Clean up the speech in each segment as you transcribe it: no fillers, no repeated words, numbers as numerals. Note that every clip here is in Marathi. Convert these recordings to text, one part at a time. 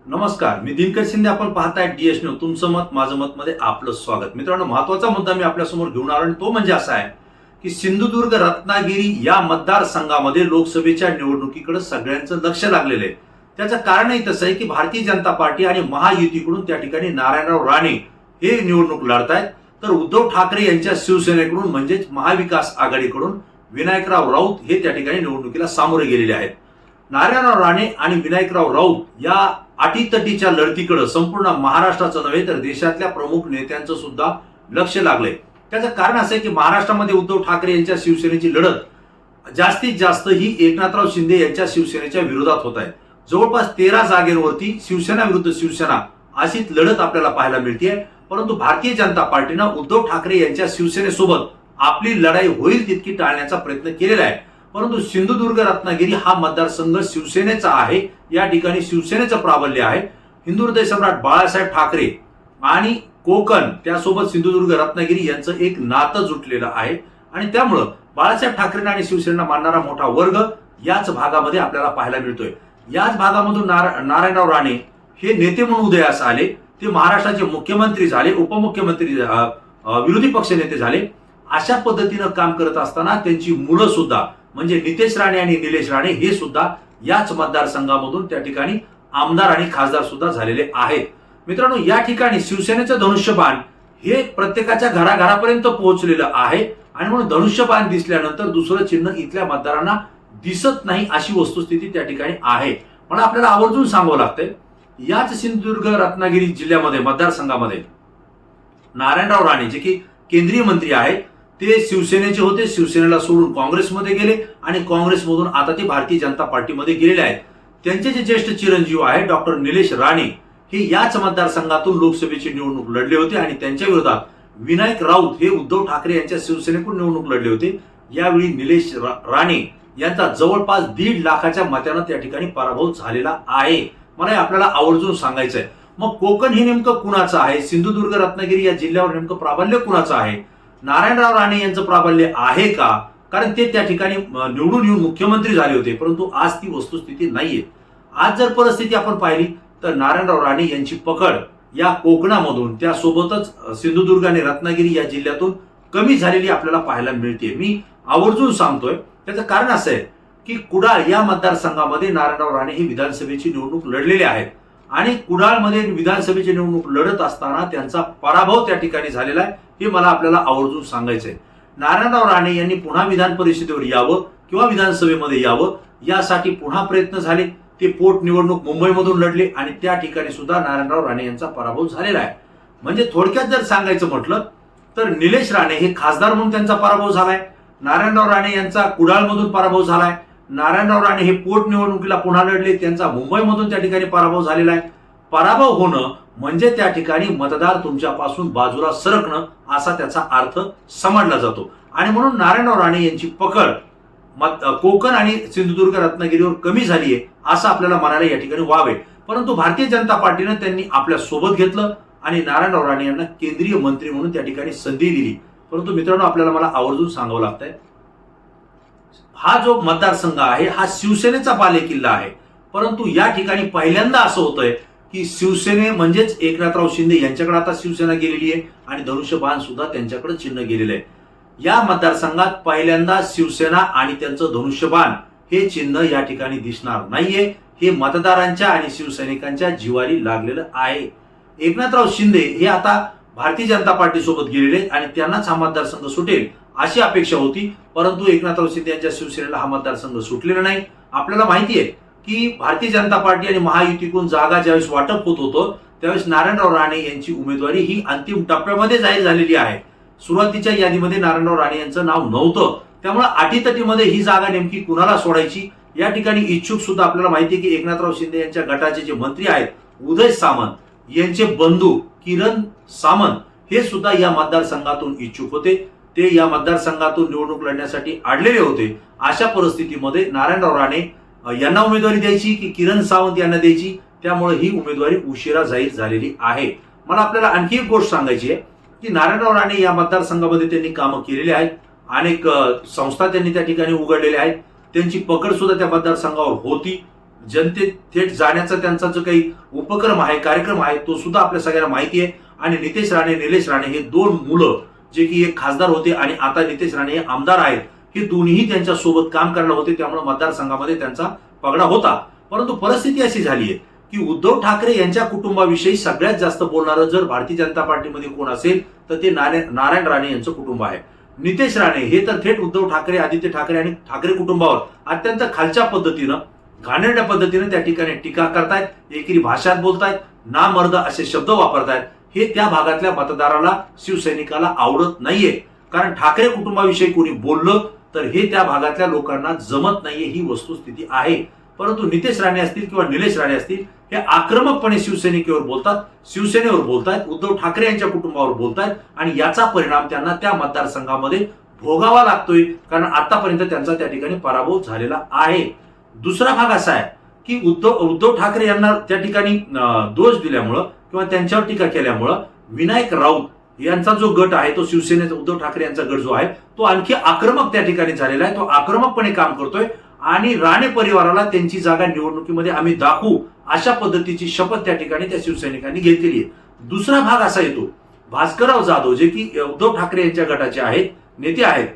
नमस्कार, मी दिनकर शिंदे. आपण पाहताय डीएस न्यूज. तुमचं मत माझं मत मध्ये आपलं स्वागत. मित्रांनो, महत्वाचा मुद्दा मी आपल्यासमोर घेऊन आलो आणि तो म्हणजे असा आहे की सिंधुदुर्ग रत्नागिरी या मतदारसंघामध्ये लोकसभेच्या निवडणुकीकडे सगळ्यांचं लक्ष लागलेलं आहे. त्याचं कारणही तसं आहे की भारतीय जनता पार्टी आणि महायुतीकडून त्या ठिकाणी नारायणराव राणे हे निवडणूक लढतायत, तर उद्धव ठाकरे यांच्या शिवसेनेकडून म्हणजेच महाविकास आघाडीकडून विनायकराव राऊत हे त्या ठिकाणी निवडणुकीला सामोरे गेलेले आहेत. नारायणराव राणे आणि विनायकराव राऊत या अटीतटीच्या लढतीकडे संपूर्ण महाराष्ट्राचं नव्हे तर देशातल्या प्रमुख नेत्यांचं सुद्धा लक्ष लागलंय. त्याचं कारण असं आहे की महाराष्ट्रामध्ये उद्धव ठाकरे यांच्या शिवसेनेची लढत जास्तीत जास्त ही एकनाथराव शिंदे यांच्या शिवसेनेच्या विरोधात होत आहे. जवळपास 13 जागेवरती शिवसेना विरुद्ध शिवसेना अशीच लढत आपल्याला पाहायला मिळते. परंतु भारतीय जनता पार्टीनं उद्धव ठाकरे यांच्या शिवसेनेसोबत आपली लढाई होईल तितकी टाळण्याचा प्रयत्न केलेला आहे. परंतु सिंधुदुर्ग रत्नागिरी हा मतदारसंघ शिवसेनेचा आहे. या ठिकाणी शिवसेनेचं प्राबल्य आहे. हिंदू हृदय सम्राट बाळासाहेब ठाकरे आणि कोकण त्यासोबत सिंधुदुर्ग रत्नागिरी यांचं एक नातं जुटलेलं आहे आणि त्यामुळं बाळासाहेब ठाकरेंना आणि शिवसेनेला मानणारा मोठा वर्ग याच भागामध्ये आपल्याला पाहायला मिळतोय. याच भागामधून नारायणराव राणे हे नेते म्हणून उदयास आले. ते महाराष्ट्राचे मुख्यमंत्री झाले, उपमुख्यमंत्री, विरोधी पक्ष नेते झाले. अशा पद्धतीनं काम करत असताना त्यांची मुलं सुद्धा म्हणजे नितेश राणे आणि निलेश राणे हे सुद्धा याच मतदारसंघामधून त्या ठिकाणी आमदार आणि खासदार सुद्धा झालेले आहेत. मित्रांनो, या ठिकाणी शिवसेनेचं धनुष्यबाण हे प्रत्येकाच्या घराघरापर्यंत पोहोचलेलं आहे आणि म्हणून धनुष्यबाण दिसल्यानंतर दुसरं चिन्ह इथल्या मतदारांना दिसत नाही अशी वस्तुस्थिती त्या ठिकाणी आहे. मला आपल्याला आवर्जून सांगावं लागतंय, याच सिंधुदुर्ग रत्नागिरी जिल्ह्यामध्ये मतदारसंघामध्ये नारायणराव राणे जे की केंद्रीय मंत्री आहेत ते शिवसेनेचे होते. शिवसेनेला सोडून काँग्रेसमध्ये गेले आणि काँग्रेसमधून आता ते भारतीय जनता पार्टीमध्ये गेलेले आहेत. त्यांचे जे ज्येष्ठ चिरंजीव आहेत डॉक्टर निलेश राणे हे याच मतदारसंघातून लोकसभेची निवडणूक लढले होते आणि त्यांच्या विरोधात विनायक राऊत हे उद्धव ठाकरे यांच्या शिवसेनेकडून निवडणूक लढले होते. यावेळी निलेश राणे यांचा जवळपास 1.5 लाखाच्या मतानं त्या ठिकाणी पराभव झालेला आहे. मला हे आपल्याला आवर्जून सांगायचं आहे. मग कोकण हे नेमकं कुणाचं आहे? सिंधुदुर्ग रत्नागिरी या जिल्ह्यावर नेमकं प्राबल्य कुणाचं आहे? नारायणराव राणे यांचं प्राबल्य आहे का? कारण ते त्या ठिकाणी निवडून येऊन मुख्यमंत्री झाले होते, परंतु आज ती वस्तुस्थिती नाहीये. आज जर परिस्थिती आपण पाहिली तर नारायणराव राणे यांची पकड या कोकणामधून त्यासोबतच सिंधुदुर्ग आणि रत्नागिरी या जिल्ह्यातून कमी झालेली आपल्याला पाहायला मिळते. मी आवर्जून सांगतोय, त्याचं कारण असं आहे की कुडाळ या मतदारसंघामध्ये नारायणराव राणे ही विधानसभेची निवडणूक लढलेले आहेत आणि कुडाळमध्ये विधानसभेची निवडणूक लढत असताना त्यांचा पराभव त्या ठिकाणी झालेला आहे. हे मला आपल्याला आवर्जून सांगायचंय. नारायणराव राणे यांनी पुन्हा विधान परिषदेवर यावं किंवा विधानसभेमध्ये यावं यासाठी पुन्हा प्रयत्न झाले. ते पोटनिवडणूक मुंबईमधून लढले आणि त्या ठिकाणी सुद्धा नारायणराव राणे यांचा पराभव झालेला आहे. म्हणजे थोडक्यात जर सांगायचं म्हटलं तर निलेश राणे हे खासदार म्हणून त्यांचा पराभव झालाय. नारायणराव राणे यांचा कुडाळमधून पराभव झालाय. नारायणराव राणे हे पोटनिवडणुकीला पुन्हा लढले, त्यांचा मुंबईमधून त्या ठिकाणी पराभव झालेला आहे. पराभव होणं म्हणजे त्या ठिकाणी मतदार तुमच्यापासून बाजूला सरकणं असा त्याचा अर्थ समजला जातो आणि म्हणून नारायणराव राणे यांची पकड कोकण आणि सिंधुदुर्ग रत्नागिरीवर कमी झाली आहे असं आपल्याला म्हणायला या ठिकाणी वावे. परंतु भारतीय जनता पार्टीनं त्यांनी आपल्या सोबत घेतलं आणि नारायणराव राणे यांना केंद्रीय मंत्री म्हणून त्या ठिकाणी संधी दिली. परंतु मित्रांनो, आपल्याला मला आवर्जून सांगावं लागतंय, हा जो मतदारसंघ आहे हा शिवसेनेचा बालेकिल्ला आहे. परंतु या ठिकाणी पहिल्यांदा असं होतंय की शिवसेने म्हणजेच एकनाथराव शिंदे यांच्याकडे आता शिवसेना गेलेली आहे आणि धनुष्यबाण सुद्धा त्यांच्याकडे चिन्ह गेलेलं आहे. या मतदारसंघात पहिल्यांदा शिवसेना आणि त्यांचं धनुष्यबाण हे चिन्ह या ठिकाणी दिसणार नाहीये. हे मतदारांच्या आणि शिवसैनिकांच्या जिवारी लागलेलं आहे. एकनाथराव शिंदे हे आता भारतीय जनता पार्टी सोबत गेलेले आणि त्यांनाच हा मतदारसंघ सुटेल अशी अपेक्षा होती. परंतु एकनाथराव शिंदे यांच्या शिवसेनेला हा मतदारसंघ सुटलेला नाही. आपल्याला माहिती आहे की भारतीय जनता पार्टी आणि महायुतीकडून जागा ज्यावेळेस वाटप होत होतं त्यावेळेस नारायणराव राणे यांची उमेदवारी ही अंतिम टप्प्यामध्ये जाहीर झालेली आहे. सुरुवातीच्या यादीमध्ये नारायणराव राणे यांचं नाव नव्हतं. त्यामुळे अटीतटीमध्ये ही जागा नेमकी कुणाला सोडायची या ठिकाणी इच्छुक सुद्धा आपल्याला माहिती आहे की एकनाथराव शिंदे यांच्या गटाचे जे मंत्री आहेत उदय सामंत यांचे बंधू किरण सामंत हे सुद्धा या मतदारसंघातून इच्छुक होते. ते या मतदारसंघातून निवडणूक लढण्यासाठी अडलेले होते. अशा परिस्थितीमध्ये नारायणराव राणे यांना उमेदवारी द्यायची की किरण सावंत यांना द्यायची, त्यामुळे ही उमेदवारी उशिरा जाहीर झालेली आहे. मला आपल्याला आणखी एक गोष्ट सांगायची आहे की नारायणराव राणे या मतदारसंघामध्ये त्यांनी कामं केलेली आहेत. अनेक संस्था त्यांनी त्या ठिकाणी उघडलेल्या आहेत. त्यांची पकड सुद्धा त्या मतदारसंघावर होती. जनतेत थेट जाण्याचा त्यांचा जो काही उपक्रम आहे, कार्यक्रम आहे, तो सुद्धा आपल्या सगळ्यांना माहिती आहे. आणि नितेश राणे, निलेश राणे हे दोन मुलं जे की एक खासदार होते आणि आता नितेश राणे हे आमदार आहेत, हे दोन्ही त्यांच्या सोबत काम करणार होते. त्यामुळे मतदारसंघामध्ये त्यांचा पगडा होता. परंतु परिस्थिती अशी झाली आहे की उद्धव ठाकरे यांच्या कुटुंबाविषयी सगळ्यात जास्त बोलणारं जर भारतीय जनता पार्टीमध्ये कोण असेल तर ते नारायण राणे यांचं कुटुंब आहे. नितेश राणे हे तर थेट उद्धव ठाकरे, आदित्य ठाकरे आणि ठाकरे कुटुंबावर अत्यंत खालच्या पद्धतीनं, घाणेरड्या पद्धतीनं त्या ठिकाणी टीका करतायत, एकेरी भाषात बोलतायत, ना मर्द असे शब्द वापरतायत. हे त्या भागातल्या मतदाराला, शिवसैनिकाला आवडत नाहीये. कारण ठाकरे कुटुंबाविषयी कोणी बोललं तर हे त्या भागातल्या लोकांना जमत नाहीये, ही वस्तुस्थिती आहे. परंतु नितेश राणे असतील किंवा निलेश राणे असतील, हे आक्रमकपणे शिवसैनिकेवर बोलतात, शिवसेनेवर बोलतायत, उद्धव ठाकरे यांच्या कुटुंबावर बोलतायत आणि याचा परिणाम त्यांना त्या मतदारसंघामध्ये भोगावा लागतोय. कारण आतापर्यंत त्यांचा त्या ठिकाणी पराभव झालेला आहे. दुसरा भाग असा आहे की उद्धव ठाकरे यांना त्या ठिकाणी दोष दिल्यामुळं किंवा त्यांच्यावर टीका केल्यामुळं विनायक राऊत यांचा जो गट आहे, तो शिवसेनेचा उद्धव ठाकरे यांचा गट जो आहे तो आणखी आक्रमक त्या ठिकाणी झालेला आहे. तो आक्रमकपणे काम करतोय आणि राणे परिवाराला त्यांची जागा निवडणुकीमध्ये आम्ही दाखवू अशा पद्धतीची शपथ त्या ठिकाणी त्या शिवसैनिकांनी घेतलेली आहे. दुसरा भाग असा येतो, भास्करराव जाधव जे की उद्धव ठाकरे यांच्या गटाचे आहेत, नेते आहेत,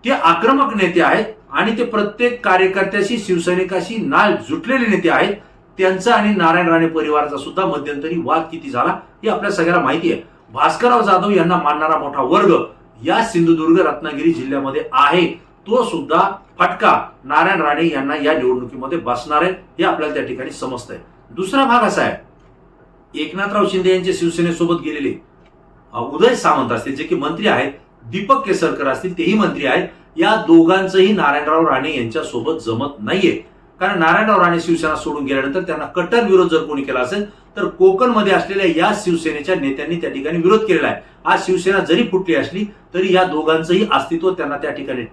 ते आक्रमक नेते आहेत आणि ते प्रत्येक कार्यकर्त्याशी, शिवसैनिकाशी नाळ जुटलेले नेते आहेत. त्यांचा आणि नारायण राणे परिवाराचा सुद्धा मध्यंतरी वाद किती झाला हे आपल्या सगळ्यांना माहिती आहे. भास्करराव जाधव यांना मानणारा मोठा वर्ग या सिंधुदुर्ग, रत्नागिरी जिल्ह्यामध्ये आहे. तो सुद्धा फटका नारायण राणे यांना या निवडणुकीमध्ये बसणार आहे, हे आपल्याला त्या ठिकाणी समजतंय. दुसरा भाग असा आहे, एकनाथराव शिंदे यांचे शिवसेनेसोबत गेलेले उदय सामंत असतील जे की मंत्री आहेत, दीपक केसरकर असतील तेही मंत्री आहेत, या दोघांचंही नारायणराव राणे यांच्या सोबत जमत नाहीये. कारण नारायणराव राणे शिवसेना सोडून गेल्यानंतर त्यांना कट्टर विरोध जर कोणी केला असेल तर कोकणमध्ये असलेल्या या शिवसेनेच्या नेत्यांनी त्या ठिकाणी विरोध केलेला आहे. आज शिवसेना जरी फुटली असली तरी या दोघांचंही अस्तित्व त्यांना त्या ठिकाणी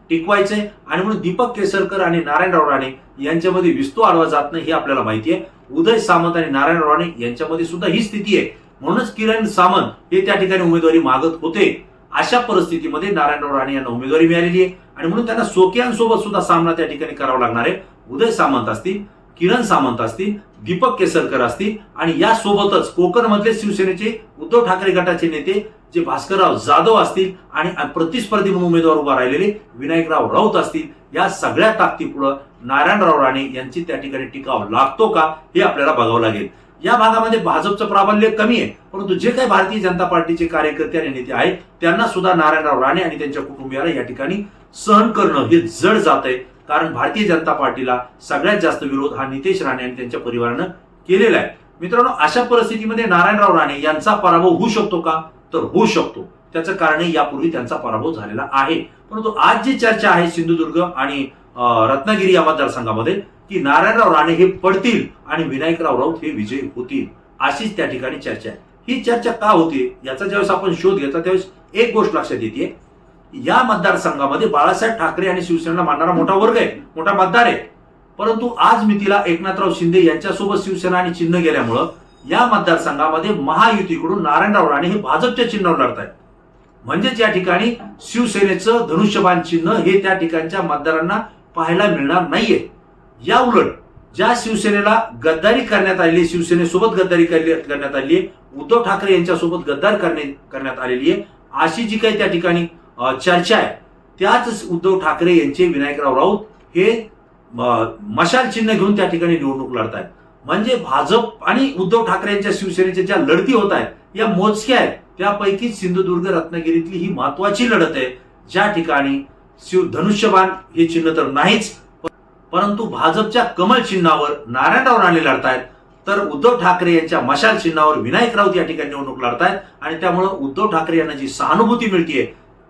टिकवायचंय आणि म्हणून दीपक केसरकर आणि नारायणराव राणे यांच्यामध्ये विस्तू आडवा जात नाही, हे आपल्याला माहिती आहे. उदय सामंत आणि नारायणराव राणे यांच्यामध्ये सुद्धा ही स्थिती आहे. म्हणूनच किरण सामंत हे त्या ठिकाणी उमेदवारी मागत होते. अशा परिस्थितीमध्ये नारायणराव राणे यांना उमेदवारी मिळालेली आहे आणि म्हणून त्यांना सोकियांसोबत सुद्धा सामना त्या ठिकाणी करावा लागणार आहे. उदय सामंत असतील, किरण सामंत असतील, दीपक केसरकर असतील आणि यासोबतच कोकणमधले शिवसेनेचे उद्धव ठाकरे गटाचे नेते जे भास्करराव जाधव असतील आणि प्रतिस्पर्धी म्हणून उमेदवार उभा राहिलेले विनायकराव राऊत असतील, या सगळ्या ताकदीपुढे नारायणराव राणे यांची त्या ठिकाणी टिकाव लागतो का हे आपल्याला बघावं लागेल. या भागामध्ये भाजपचं प्राबल्य कमी आहे, परंतु जे काही भारतीय जनता पार्टीचे कार्यकर्ते आणि नेते आहेत त्यांना सुद्धा नारायणराव राणे आणि त्यांच्या कुटुंबियाला या ठिकाणी सहन करणं हे जड जात आहे. कारण भारतीय जनता पार्टीला सगळ्यात जास्त विरोध हा नितेश राणे आणि त्यांच्या परिवारानं केलेला आहे. मित्रांनो, अशा परिस्थितीमध्ये नारायणराव राणे यांचा पराभव होऊ शकतो का? तर होऊ शकतो. त्याचं कारण यापूर्वी त्यांचा पराभव झालेला आहे. परंतु आज जी चर्चा आहे सिंधुदुर्ग आणि रत्नागिरी या मतदारसंघामध्ये की नारायणराव राणे हे पडतील आणि विनायकराव राऊत हे विजयी होतील, अशीच त्या ठिकाणी चर्चा आहे. ही चर्चा का होते याचा ज्यावेळेस आपण शोध घेतला त्यावेळेस एक गोष्ट लक्षात येते, या मतदारसंघामध्ये बाळासाहेब ठाकरे आणि शिवसेनेला मानणारा मोठा वर्ग आहे, मोठा मतदार आहे. परंतु आज मितीला एकनाथराव शिंदे यांच्यासोबत शिवसेना आणि चिन्ह गेल्यामुळं या मतदारसंघामध्ये महायुतीकडून नारायणराव राणे हे भाजपच्या चिन्हावर लढत आहेत. म्हणजेच या ठिकाणी शिवसेनेचं धनुष्यबाण चिन्ह हे त्या ठिकाणच्या मतदारांना पाहायला मिळणार नाहीये. या उलट ज्या शिवसेनेला गद्दारी करण्यात आलेली, शिवसेनेसोबत गद्दारी करण्यात आली आहे, उद्धव ठाकरे यांच्यासोबत गद्दार करण्यात आलेली आहे, अशी जी काही त्या ठिकाणी चर्चा आहे, त्याच उद्धव ठाकरे यांचे विनायकराव राऊत हे मशाल चिन्ह घेऊन त्या ठिकाणी निवडणूक लढत आहेत. म्हणजे भाजप आणि उद्धव ठाकरे यांच्या शिवसेनेच्या ज्या लढती होत आहेत या मोजक्या आहेत. त्यापैकी सिंधुदुर्ग रत्नागिरीतली ही महत्वाची लढत आहे, ज्या ठिकाणी धनुष्यबाण हे चिन्ह तर नाहीच, परंतु भाजपच्या कमल चिन्हावर नारायणराव राणे लढतायत, तर उद्धव ठाकरे यांच्या मशाल चिन्हावर विनायक राऊत या ठिकाणी निवडणूक लढतायत. आणि त्यामुळे उद्धव ठाकरे यांना जी सहानुभूती मिळतीये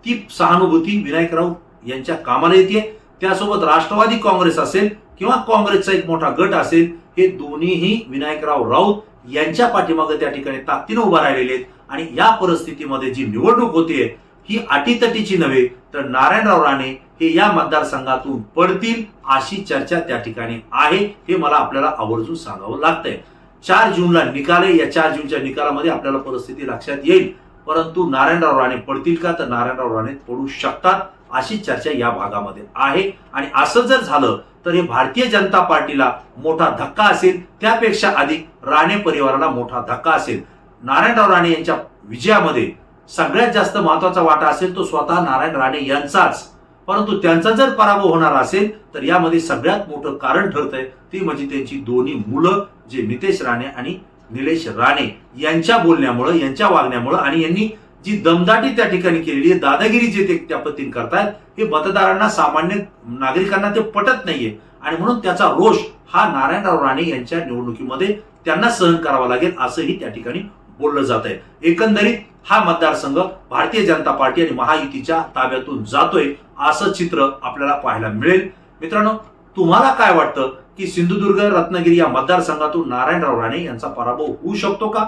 ती सहानुभूती विनायक राऊत यांच्या कामाला येते. त्यासोबत राष्ट्रवादी काँग्रेस असेल किंवा काँग्रेसचा एक मोठा गट असेल, हे दोन्हीही विनायकराव राऊत यांच्या पाठीमागे त्या ठिकाणी ताकदीने उभा राहिलेले आहेत. आणि या परिस्थितीमध्ये जी निवडणूक होतीये ही अटीतटीची नव्हे, तर नारायणराव राणे हे या मतदारसंघातून पडतील अशी चर्चा त्या ठिकाणी आहे. हे मला आपल्याला आवर्जून सांगावं लागतंय. 4 जूनला निकाल आहे. या 4 जूनच्या निकालामध्ये आपल्याला परिस्थिती लक्षात येईल. परंतु नारायणराव राणे पडतील का? तर नारायणराव राणे पडू शकतात अशी चर्चा या भागामध्ये आहे. आणि असं जर झालं तर हे भारतीय जनता पार्टीला मोठा धक्का असेल, त्यापेक्षा अधिक राणे परिवाराला मोठा धक्का असेल. नारायणराव राणे यांच्या विजयामध्ये सगळ्यात जास्त महत्वाचा वाटा असेल तो स्वतः नारायण राणे यांचाच. परंतु त्यांचा जर पराभव होणार असेल तर यामध्ये सगळ्यात मोठं कारण ठरतंय ती म्हणजे त्यांची दोन्ही मुलं जे नितेश राणे आणि निलेश राणे यांच्या बोलण्यामुळे, यांच्या वागण्यामुळे आणि यांनी जी दमदाटी त्या ठिकाणी केलेली आहे, दादागिरी जे ते त्या पद्धतीने करतायत, हे मतदारांना, सामान्य नागरिकांना ते पटत नाहीये. आणि म्हणून त्याचा रोष हा नारायणराव राणे यांच्या निवडणुकीमध्ये त्यांना सहन करावा लागेल असंही त्या ठिकाणी बोललं जात आहे. एकंदरीत हा मतदारसंघ भारतीय जनता पार्टी आणि महायुतीच्या ताब्यातून जातोय असं चित्र आपल्याला पाहायला मिळेल. मित्रांनो, तुम्हाला काय वाटतं की सिंधुदुर्ग रत्नागिरी या मतदारसंघातून नारायणराव राणे यांचा पराभव होऊ शकतो का?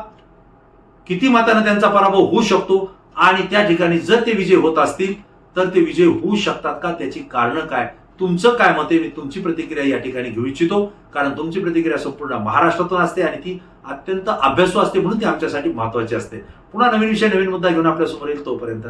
किती मतांना त्यांचा पराभव होऊ शकतो? आणि त्या ठिकाणी जर ते विजय होत असतील तर ते विजय होऊ शकतात का? त्याची कारणं काय? तुमचं काय मत आहे? मी तुमची प्रतिक्रिया या ठिकाणी घेऊ इच्छितो, कारण तुमची प्रतिक्रिया संपूर्ण महाराष्ट्रातून असते आणि ती अत्यंत अभ्यासू असते, म्हणून ती आमच्यासाठी महत्वाची असते. पुन्हा नवीन विषय, नवीन मुद्दा घेऊन आपल्या समोर येईल. तोपर्यंत